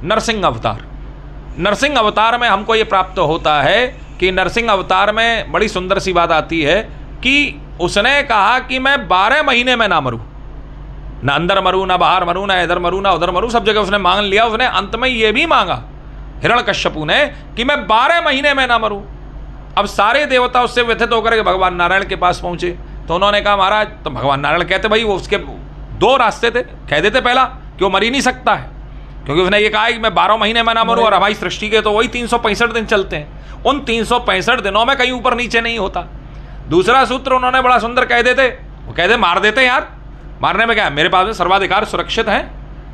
नरसिंह अवतार। नरसिंह अवतार में हमको ये प्राप्त होता है कि नरसिंह अवतार में बड़ी सुंदर सी बात आती है कि उसने कहा कि मैं 12 महीने में ना मरूं, ना अंदर मरूं, ना बाहर मरूं, ना इधर मरूं, ना उधर मरूं, सब जगह उसने मांग लिया। उसने अंत में ये भी मांगा हिरण्यकश्यपु ने कि मैं 12 महीने में ना मरूं। अब सारे देवता उससे व्यथित होकर के भगवान नारायण के पास पहुंचे, तो उन्होंने कहा महाराज, तो भगवान नारायण कहते भाई वो उसके 2 रास्ते थे, कह देते पहला कि वो मर ही नहीं सकता है, क्योंकि उसने ये कहा है कि मैं 12 महीने में ना मरूं, और हमारी सृष्टि के तो वही 365 दिन चलते हैं, उन 365 दिनों में कहीं ऊपर नीचे नहीं होता। दूसरा सूत्र उन्होंने बड़ा सुंदर कह देते, वो कहते मार देते यार, मारने में क्या है, मेरे पास में सर्वाधिकार सुरक्षित है,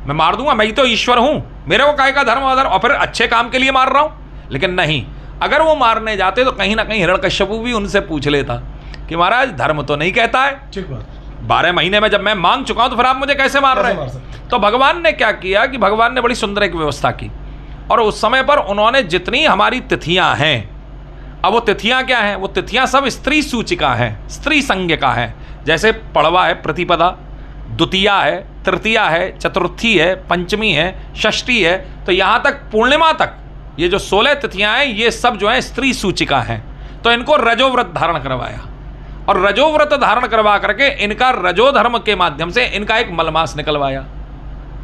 मैं मार दूंगा, मैं ही तो ईश्वर हूं, मेरे को काहे का धर्म अधर्म, और फिर अच्छे काम के लिए मार रहा हूं। लेकिन नहीं, अगर वो मारने जाते तो कहीं ना कहीं हिरण्यकश्यपु भी उनसे पूछ लेता कि महाराज धर्म तो नहीं कहता है, ठीक बात, 12 महीने में जब मैं मांग चुका हूं तो फिर आप मुझे कैसे मार रहे हैं। तो भगवान ने क्या किया कि भगवान ने बड़ी सुंदर एक व्यवस्था की, और उस समय पर उन्होंने जितनी हमारी तिथियां हैं, अब वो तिथियां क्या हैं, वो तिथियां सब स्त्री सूचिका हैं, स्त्री संज्ञ का है। जैसे पड़वा है, प्रतिपदा, द्वितीया है, तृतीया है, चतुर्थी है, पंचमी है, षष्ठी है, तो यहाँ तक पूर्णिमा तक ये जो 16 तिथियां हैं ये सब जो है स्त्री सूचिका हैं। तो इनको रजोव्रत धारण करवाया, और रजोव्रत धारण करवा करके इनका रजोधर्म के माध्यम से इनका एक मलमास निकलवाया।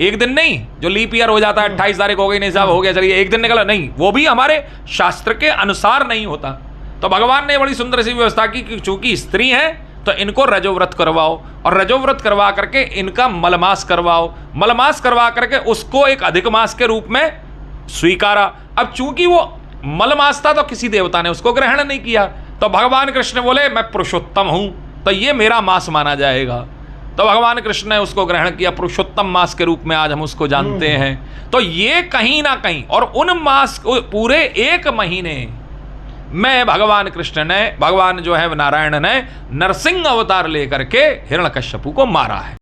एक दिन नहीं, जो लीप ईयर हो जाता है 28 तारीख हो गई, नहीं साहब हो गया चलिए एक दिन निकला, नहीं, वो भी हमारे शास्त्र के अनुसार नहीं होता। तो भगवान ने बड़ी सुंदर सी व्यवस्था की कि चूंकि स्त्री है तो इनको रजोव्रत करवाओ, और रजोव्रत करवा करके इनका मलमास करवाओ, मलमास करवा करके उसको एक अधिक मास के रूप में स्वीकारा। अब चूंकि वो मलमास था तो किसी देवता ने उसको ग्रहण नहीं किया, तो भगवान कृष्ण बोले मैं पुरुषोत्तम हूं, तो ये मेरा मास माना जाएगा। तो भगवान कृष्ण ने उसको ग्रहण किया, पुरुषोत्तम मास के रूप में आज हम उसको जानते हैं। तो ये कहीं ना कहीं, और उन मास पूरे 1 महीने में भगवान कृष्ण ने, भगवान जो है नारायण ने नरसिंह अवतार लेकर के हिरण्यकश्यपु को मारा है।